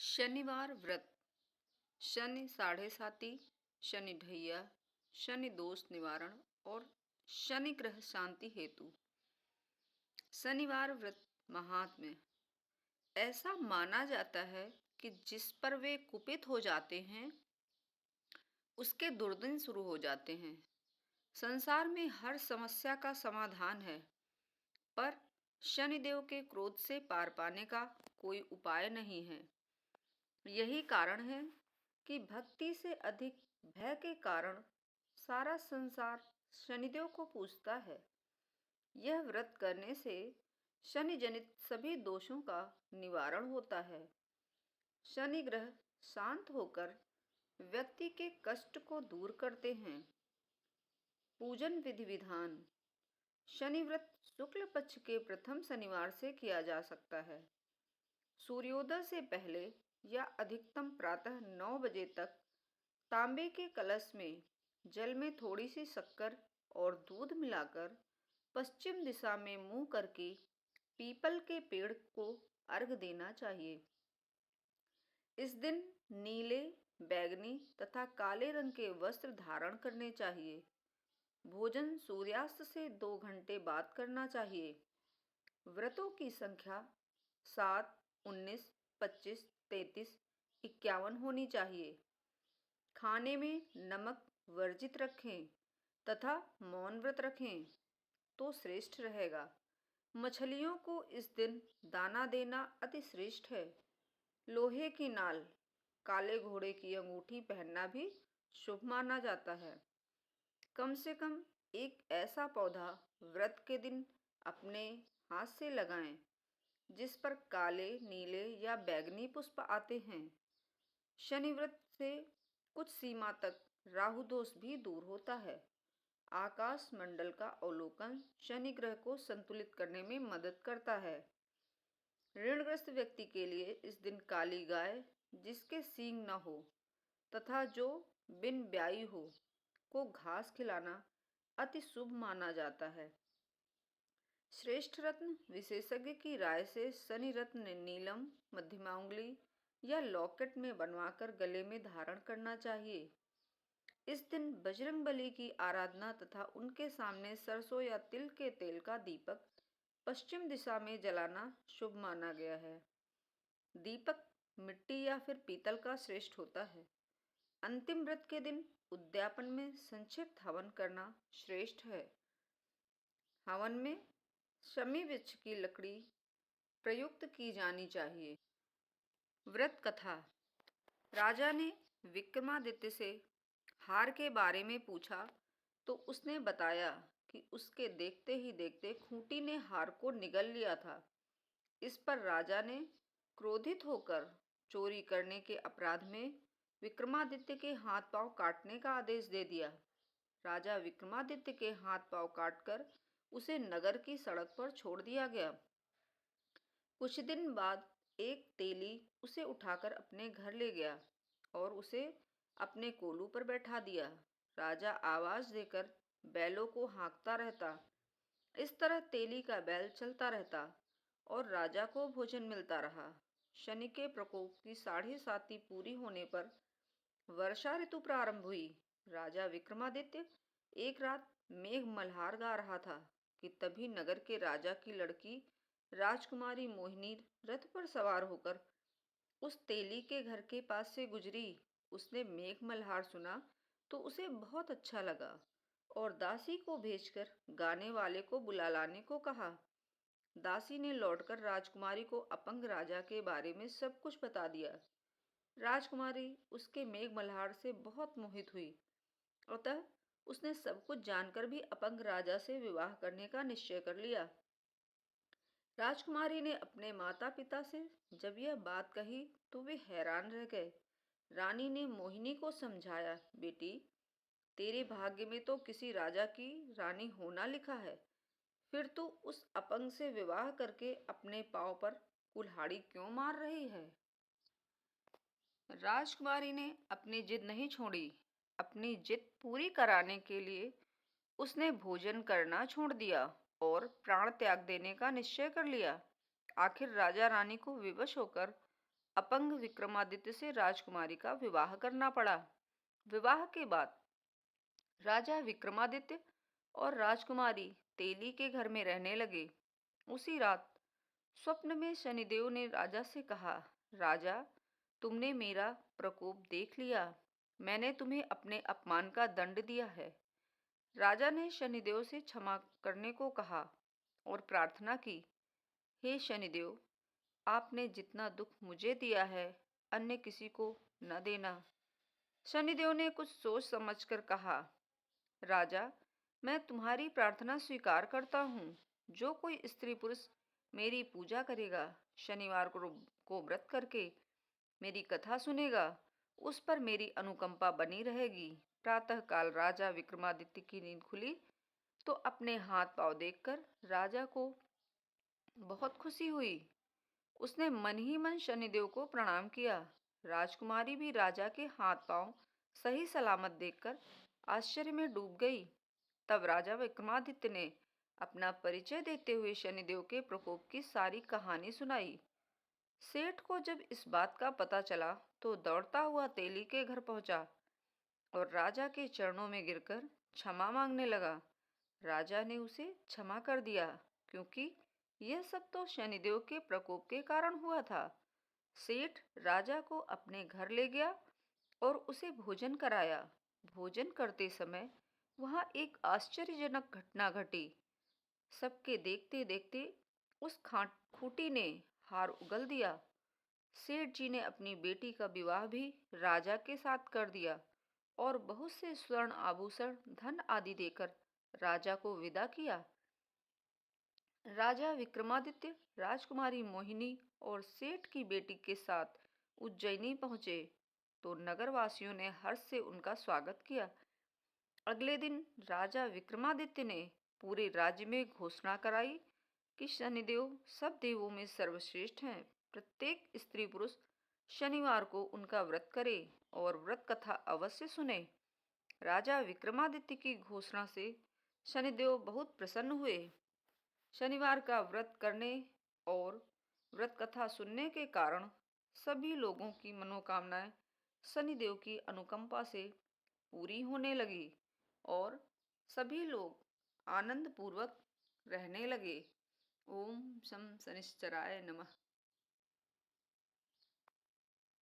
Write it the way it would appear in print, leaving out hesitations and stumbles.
शनिवार व्रत। शनि साढ़े साती, शनि ढैया, शनि दोष निवारण और शनि ग्रह शांति हेतु। शनिवार व्रत महात्म्य। ऐसा माना जाता है कि जिस पर वे कुपित हो जाते हैं उसके दुर्दिन शुरू हो जाते हैं। संसार में हर समस्या का समाधान है, पर शनिदेव के क्रोध से पार पाने का कोई उपाय नहीं है। यही कारण है कि भक्ति से अधिक भय के कारण सारा संसार शनिदेव को पूजता है। यह व्रत करने से शनि जनित सभी दोषों का निवारण होता है। शनि ग्रह शांत होकर व्यक्ति के कष्ट को दूर करते हैं। पूजन विधि विधान। शनि व्रत शुक्ल पक्ष के प्रथम शनिवार से किया जा सकता है। सूर्योदय से पहले या अधिकतम प्रातः 9 बजे तक तांबे के कलश में जल में थोड़ी सी शक्कर और दूध मिलाकर पश्चिम दिशा में मुंह करके पीपल के पेड़ को अर्घ देना चाहिए। इस दिन नीले, बैगनी तथा काले रंग के वस्त्र धारण करने चाहिए। भोजन सूर्यास्त से 2 घंटे बाद करना चाहिए। व्रतों की संख्या 7, 19, 25, 33, 51 होनी चाहिए। खाने में नमक वर्जित रखें तथा मौन व्रत रखें तो श्रेष्ठ रहेगा। मछलियों को इस दिन दाना देना अति श्रेष्ठ है। लोहे की नाल, काले घोड़े की अंगूठी पहनना भी शुभ माना जाता है। कम से कम एक ऐसा पौधा व्रत के दिन अपने हाथ से लगाएं जिस पर काले, नीले या बैगनी पुष्प आते हैं। शनि व्रत से कुछ सीमा तक राहु दोष भी दूर होता है। आकाश मंडल का अवलोकन शनि ग्रह को संतुलित करने में मदद करता है। ऋणग्रस्त व्यक्ति के लिए इस दिन काली गाय जिसके सींग न हो तथा जो बिन ब्याई हो को घास खिलाना अति शुभ माना जाता है। श्रेष्ठ रत्न विशेषज्ञ की राय से शनि रत्न नीलम, मध्यमा उंगली या लॉकेट में बनवाकर गले में धारण करना चाहिए। इस दिन बजरंगबली की आराधना तथा उनके सामने सरसों या तिल के तेल का दीपक पश्चिम दिशा में जलाना शुभ माना गया है। दीपक मिट्टी या फिर पीतल का श्रेष्ठ होता है। अंतिम व्रत के दिन उद्यापन में संक्षिप्त हवन करना श्रेष्ठ है। हवन में शमी वृक्ष की लकड़ी प्रयुक्त की जानी चाहिए। व्रत कथा। राजा ने विक्रमादित्य से हार के बारे में पूछा तो उसने बताया कि उसके देखते ही देखते खूंटी ने हार को निगल लिया था। इस पर राजा ने क्रोधित होकर चोरी करने के अपराध में विक्रमादित्य के हाथ पांव काटने का आदेश दे दिया। राजा विक्रमादित्य के हाथ पांव काटकर उसे नगर की सड़क पर छोड़ दिया गया। कुछ दिन बाद एक तेली उसे उठाकर अपने घर ले गया और उसे अपने कोलू पर बैठा दिया। राजा आवाज देकर बैलों को हाँकता रहता। इस तरह तेली का बैल चलता रहता और राजा को भोजन मिलता रहा। शनि के प्रकोप की साढ़े साती पूरी होने पर वर्षा ऋतु प्रारंभ हुई। राजा विक्रमादित्य एक रात मेघ मल्हार गा रहा था कि तभी नगर के राजा की लड़की राजकुमारी मोहिनी रथ पर सवार होकर उस तेली के घर के पास से गुजरी। उसने मेघ मल्हार सुना तो उसे बहुत अच्छा लगा और दासी को भेजकर गाने वाले को बुला लाने को कहा। दासी ने लौटकर राजकुमारी को अपंग राजा के बारे में सब कुछ बता दिया। राजकुमारी उसके मेघ मल्हार से बहुत मोहित हुई, अतः उसने सब कुछ जानकर भी अपंग राजा से विवाह करने का निश्चय कर लिया। राजकुमारी ने अपने माता पिता से जब यह बात कही तो वे हैरान रह गए। रानी ने मोहिनी को समझाया, बेटी, तेरे भाग्य में तो किसी राजा की रानी होना लिखा है, फिर तू उस अपंग से विवाह करके अपने पांव पर कुल्हाड़ी क्यों मार रही है। राजकुमारी ने अपनी जिद नहीं छोड़ी। अपनी जिद पूरी कराने के लिए उसने भोजन करना छोड़ दिया और प्राण त्याग देने का निश्चय कर लिया। आखिर राजा रानी को विवश होकर अपंग विक्रमादित्य से राजकुमारी का विवाह करना पड़ा। विवाह के बाद राजा विक्रमादित्य और राजकुमारी तेली के घर में रहने लगे। उसी रात स्वप्न में शनिदेव ने राजा से कहा, राजा, तुमने मेरा प्रकोप देख लिया। मैंने तुम्हें अपने अपमान का दंड दिया है। राजा ने शनिदेव से क्षमा करने को कहा और प्रार्थना की, हे शनिदेव, आपने जितना दुख मुझे दिया है, अन्य किसी को न देना। शनिदेव ने कुछ सोच समझकर कहा, राजा, मैं तुम्हारी प्रार्थना स्वीकार करता हूँ। जो कोई स्त्री पुरुष मेरी पूजा करेगा, शनिवार को व्रत करके मेरी कथा सुनेगा, उस पर मेरी अनुकंपा बनी रहेगी। प्रातःकाल राजा विक्रमादित्य की नींद खुली तो अपने हाथ पांव देखकर राजा को बहुत खुशी हुई। उसने मन ही मन शनिदेव को प्रणाम किया। राजकुमारी भी राजा के हाथ पांव सही सलामत देखकर आश्चर्य में डूब गई। तब राजा विक्रमादित्य ने अपना परिचय देते हुए शनिदेव के प्रकोप की सारी कहानी सुनाई। सेठ को जब इस बात का पता चला तो दौड़ता हुआ तेली के घर पहुंचा और राजा के चरणों में गिरकर क्षमा मांगने लगा। राजा ने उसे क्षमा कर दिया, क्योंकि यह सब तो शनिदेव के प्रकोप के कारण हुआ था। सेठ राजा को अपने घर ले गया और उसे भोजन कराया। भोजन करते समय वहां एक आश्चर्यजनक घटना घटी। सबके देखते देखते उस खूंटी ने हार उगल दिया। सेठ जी ने अपनी बेटी का विवाह भी राजा के साथ कर दिया और बहुत से स्वर्ण आभूषण, धन आदि देकर राजा को विदा किया। राजा विक्रमादित्य राजकुमारी मोहिनी और सेठ की बेटी के साथ उज्जैनी पहुंचे तो नगरवासियों ने हर्ष से उनका स्वागत किया। अगले दिन राजा विक्रमादित्य ने पूरे राज्य में घोषणा कराई कि शनिदेव सब देवों में सर्वश्रेष्ठ हैं। प्रत्येक स्त्री पुरुष शनिवार को उनका व्रत करे और व्रत कथा अवश्य सुने। राजा विक्रमादित्य की घोषणा से शनिदेव बहुत प्रसन्न हुए। शनिवार का व्रत करने और व्रत कथा सुनने के कारण सभी लोगों की मनोकामनाएं शनिदेव की अनुकंपा से पूरी होने लगी और सभी लोग आनंद पूर्वक रहने लगे। ओम शम शनिश्चराय नमः।